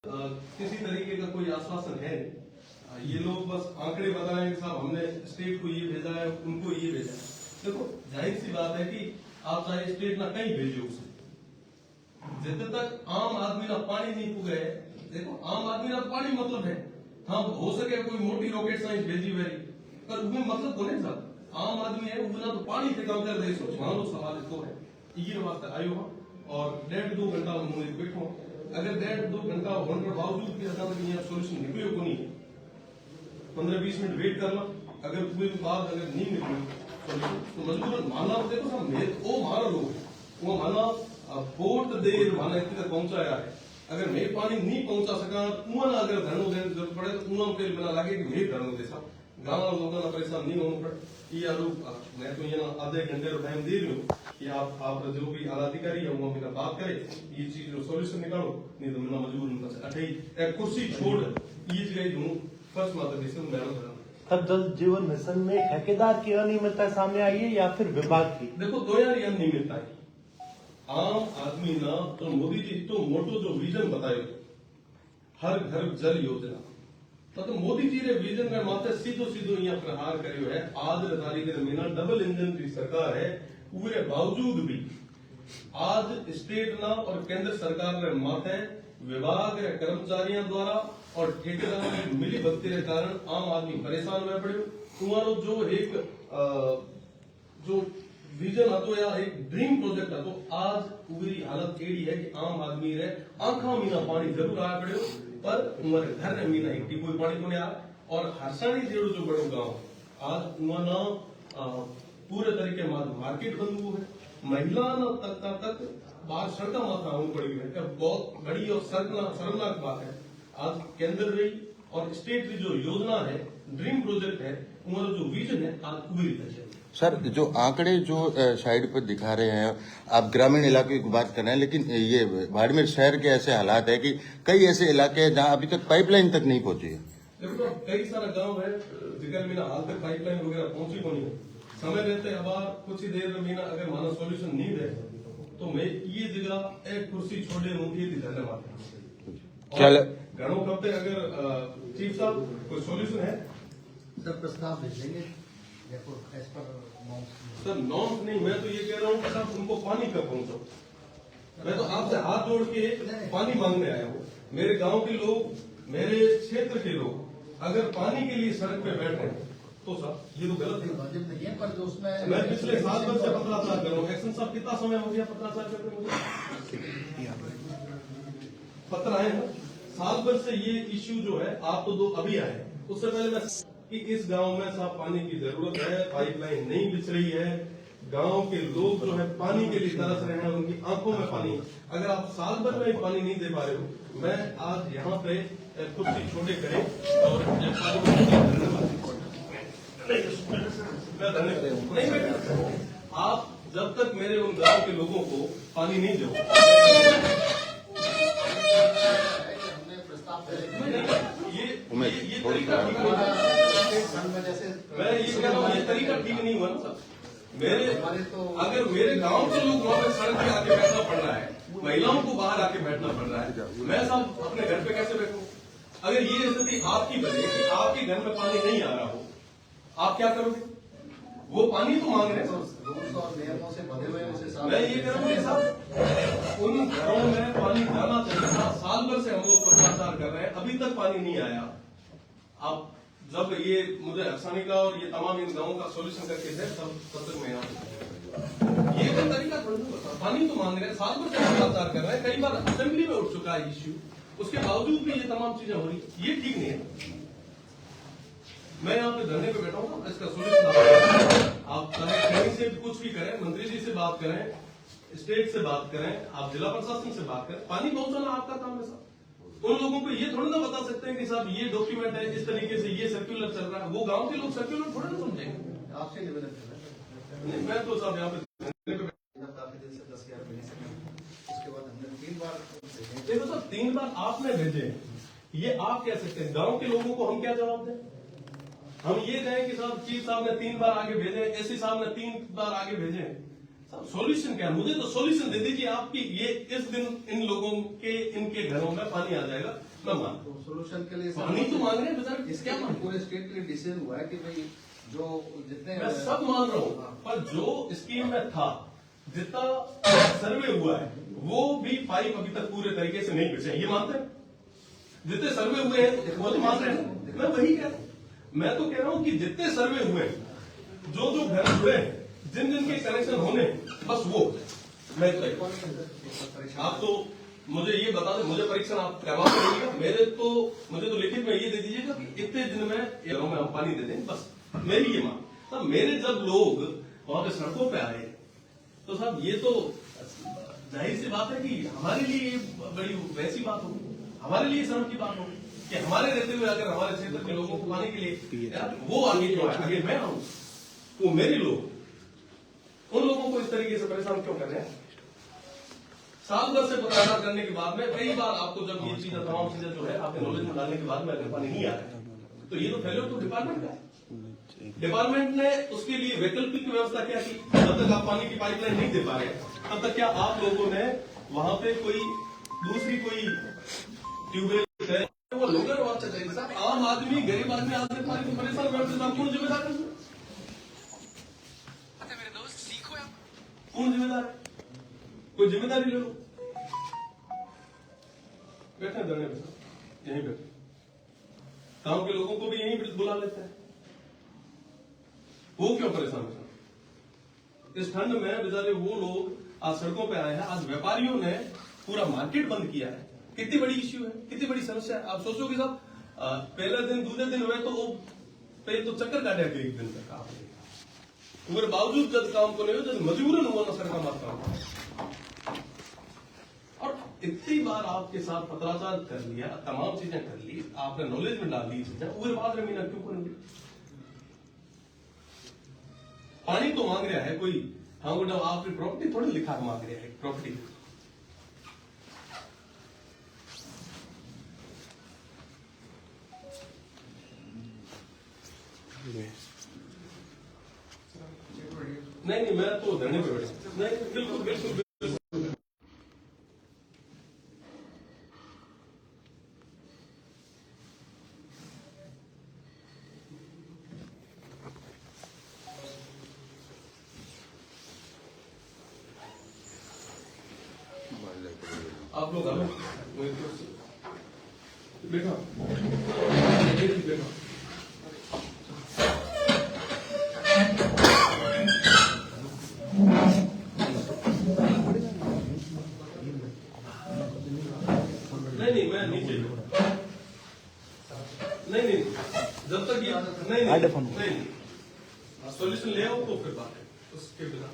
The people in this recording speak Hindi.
किसी तरीके का कोई आश्वासन है नहीं। ये लोग बस आंकड़े बता रहे हैं कि साहब हमने स्टेट को ये भेजा है, उनको ये भेजा है। देखो जाहिर सी बात है कि आप चाहे स्टेट ना कहीं भेजो उसे, जब तक आम आदमी ना पानी नहीं पुगे। देखो आम आदमी ना पानी मतलब है, हाँ हो सके कोई मोटी रॉकेट साइंस भेजी वेरी, पर उसमें मतलब को नहीं साहब आम आदमी है वो ना तो पानी से काम कर दे। मान लो सवाल इसको है ये वास्ते आयो हम और 1.5-2 घंटा मुझे बैठो, अगर 1.5-2 घंटा होने के बावजूद भी अचानक यहाँ सोल्यूशन निकले को नहीं, 15-20 मिनट वेट करना, अगर पूरी बात अगर नहीं निकली सोल्यूशन तो मजबूरन मानना। देखो साहब वो मारा लोग वो माना बहुत देर माना इतने तक पहुंचाया है, अगर मैं पानी नहीं पहुंचा सका उन अगर धरणों देने की जरूरत पड़े तो उन्होंने फिर बना लगे कि मैं धरणों दे साहब गाँव लोगों का परेशान नहीं होना पड़े। ये मैं तो यहाँ आधे घंटे का टाइम दे रही हूँ कि आप जो भी आलाधिकारी है वो मेरा बात करे, ये चीज सोल्यूशन निकालो, नहीं तो मेरा मजबूर एक कुर्सी छोड़ ये जगह हूँ फर्स्ट माता मैं तब जल जीवन मिशन में ठेकेदार की अनियमितता सामने आई है या फिर विभाग की? देखो दो यार ये अनियमितता है। आम आदमी ना तो मोदी जी तो मोटो जो विजन बतायो हर घर जल योजना, तो मोदी जी ने विजन में मात्र सीधो यहाँ प्रहार करियो है। आज तारीख में डबल इंजन की सरकार है, पूरे बावजूद भी आज स्टेट ना और केंद्र सरकार ने माथे विभाग कर्मचारियों द्वारा और ठेकेदारों की मिली भक्ति के कारण आम आदमी परेशान हुए पड़े। तुम्हारो जो एक जो विजन હતો या एक ड्रीम प्रोजेक्ट હતો, आज पूरी हालत एड़ी है कि आम आदमी रे आंखा मीना पानी जरूर आया पड़े पर उमर घर ने मीना एक कोई पानी को नहीं आ। और हरसाणी जेड़ो जो बड़ो गांव आज उमाना पूरे तरीके मार्केट बंद हुआ है, महिला तक बाहर सड़क माथा आनी पड़ी है। बहुत बड़ी और शर्मनाक बात है। आज केंद्र रही और स्टेट की जो योजना है ड्रीम प्रोजेक्ट है उमर जो विजन है आज पूरी सर जो आंकड़े जो साइड पर दिखा रहे हैं, आप ग्रामीण इलाके की बात कर रहे हैं, लेकिन ये बाड़मेर शहर के ऐसे हालात है कि कई ऐसे इलाके हैं जहां अभी तक पाइपलाइन तक नहीं पहुंची है। देखो कई सारा गांव है जिधर मीना हाल तक पाइपलाइन वगैरह पहुंची को नहीं है। समय रहते अब कुछ ही देर में मीना अगर माना सोल्यूशन नहीं दे तो मैं ये जगह एक कुर्सी छोड़े मुझे धन्यवाद घरों कब तक अगर चीफ साहब कोई सोल्यूशन है सर प्रस्ताव भेजेंगे सर नॉर्म्स नहीं। मैं तो ये कह रहा हूँ कि साहब उनको पानी कब पहुंचाओ। मैं तो आपसे हाथ जोड़ के पानी मांगने आया हूँ। मेरे गांव के लोग, मेरे क्षेत्र के लोग अगर पानी के लिए सड़क पे बैठ रहे हैं तो साहब ये तो गलत है। वाजिब नहीं है पर जो उसमें मैं पिछले 7 वर्ष से पत्राचार कर रहा हूँ। एक्शन साहब कितना समय हो गया पत्राचार करते मुझे? पत्र आए ना 7 वर्ष से ये इश्यू जो है आप तो 2 अभी आए, उससे पहले मैं कि इस गांव में साहब पानी की जरूरत है, पाइपलाइन नहीं बिछ रही है, गांव के लोग जो है पानी के लिए तरस रहे हैं, उनकी आंखों में पानी। अगर आप साल भर में पानी नहीं दे पा रहे हो, मैं आज यहाँ पे कुर्सी छोटे करें और नहीं आप जब तक मेरे उन गांव के लोगों को पानी नहीं दो ये तरीका ठीक नहीं है। मैं ये कह रहा हूँ ये तरीका ठीक नहीं हुआ ना सर। मेरे अगर मेरे गांव के लोग वहां पे सड़क पे आके बैठना पड़ रहा है, महिलाओं को बाहर आके बैठना पड़ रहा है, मैं साहब अपने घर पे कैसे बैठूं? अगर ये स्थिति आपकी बने कि आपके घर में पानी नहीं आ रहा हो, आप क्या करोगे? वो पानी तो मांग रहे हैं। मैं ये कह रहा हूँ साहब उन घरों में पानी जाना चाहिए था। साल भर से हम लोग पत्राचार कर रहे हैं, अभी तक पानी नहीं आया। आप जब ये मुझे हरसानी का और ये तमाम इन गाँवों का सोल्यूशन करके थे तब तक मैं ये तो तरीका पानी तो मांग रहे हैं, साल भर से पत्राचार कर रहे हैं, कई बार असेंबली में उठ चुका है इश्यू, उसके बावजूद भी ये तमाम चीजें हो रही, ये ठीक नहीं है। मैं यहाँ पे धरने पे बैठा हूँ, इसका सोल्यूशन आप चाहे कहीं से कुछ भी करें, मंत्री जी से बात करें, स्टेट से बात करें, आप जिला प्रशासन से बात करें, पानी पहुंचाना आपका काम है साहब। उन लोगों को ये थोड़ा ना बता सकते हैं कि साहब ये डॉक्यूमेंट है, इस तरीके से ये सर्कुलर चल रहा है। वो गांव के लोग सर्कुलर थोड़ा ना समझेंगे। आपसे निवेदन कर रहे हैं। मैं तो साहब यहाँ पे काफी दिन से 10-11 महीने से उसके बाद हमने 3 बार देखो सर 3 बार आपने भेजे, ये आप कह सकते हैं, गांव के लोगों को हम क्या जवाब दें? हम ये कहें कि साहब चीफ साहब ने 3 बार आगे भेजे, एससी साहब ने 3 बार आगे भेजे, सॉल्यूशन क्या है? मुझे तो सॉल्यूशन दे दीजिए आपकी, ये इस दिन इन लोगों के इनके घरों में पानी आ जाएगा, मैं मानता हूं। तो सोल्यूशन के लिए पानी तो मांग रहे हैं बेचारे, इसके क्या मांग रहे हैं? पूरे स्टेट के लिए डिसीजन हुआ है कि भाई जो जितने मैं सब मान रहा हूं, पर जो स्कीम में था, जितना सर्वे हुआ है, वो भी पाइप अभी तक पूरे तरीके से नहीं बिछे, ये मानते हैं? जितने सर्वे हुए हैं वो तो मान रहे हैं, मैं वही कह रहा हूं। मैं तो कह रहा हूं कि जितने सर्वे हुए हैं, जो जो घर जुड़े हैं, जिन जिन के कनेक्शन होने, बस वो मैं आप तो मुझे ये बता दें, मुझे परीक्षण आप करवा करिएगा, मुझे तो लिखित में ये दे दीजिएगा कि इतने दिन में घरों में हम पानी दे दें, बस मेरी ये मांग। तब मेरे जब लोग वहां पे सड़कों पे आए तो साहब ये तो जाहिर सी बात है कि हमारे लिए ये बड़ी वैसी बात होगी, हमारे लिए शर्म की बात होगी कि हमारे रहते हुए अगर हमारे क्षेत्र के लोगों को पाने के लिए यार वो आगे क्यों आए, आगे मैं आऊं, वो मेरे लोग उन लोगों को इस तरीके से परेशान क्यों कर रहे हैं? साल भर से पत्रकार करने के बाद में कई बार आपको जब ये चीजें तमाम चीजें जो है आपके नॉलेज में डालने के बाद में अगर पानी नहीं आ रहा है तो ये तो फेल्योर तो डिपार्टमेंट का है। डिपार्टमेंट ने उसके लिए वैकल्पिक व्यवस्था क्या की? जब तक आप पानी की पाइपलाइन नहीं दे पा रहे तब तक क्या आप लोगों ने वहां पे कोई दूसरी कोई ट्यूबवेल है वो लोगों को चाहिए? साहब आम आदमी गरीब आदमी आज से पानी को परेशान करते हैं, कौन जिम्मेदार है? कौन जिम्मेदार है? कोई जिम्मेदारी ले लो। बैठे धरने पे यहीं बैठे, गांव के लोगों को भी यहीं बुला लेते हैं, वो क्यों परेशान है? इस ठंड में बेचारे वो लोग आज सड़कों पे आए हैं, आज व्यापारियों ने पूरा मार्केट बंद किया है। कितनी बड़ी इश्यू है, कितनी बड़ी समस्या है। आप सोचो कि साहब पहले दिन दूसरे दिन हुए तो वो पे तो चक्कर काटे एक दिन तक आप मेरे बावजूद जब काम को नहीं हो, जब मजबूरन हुआ ना सरकार मात्रा। और इतनी बार आपके साथ पत्राचार कर लिया, तमाम चीजें कर ली, आपने नॉलेज में डाल दी चीजें, उस बाद में मीना क्यों करेंगे? पानी तो मांग रहा है कोई, हाँ वो आपकी प्रॉपर्टी थोड़ी लिखा मांग रहा है प्रॉपर्टी। नहीं मैं तो धरने पे बैठा, नहीं बिल्कुल बिल्कुल बिल्कुल। आप लोग आए बैठा बैठा नहीं मैं नीचे नहीं जब तक ये नहीं सॉल्यूशन ले आओ तो फिर बात है उसके बिना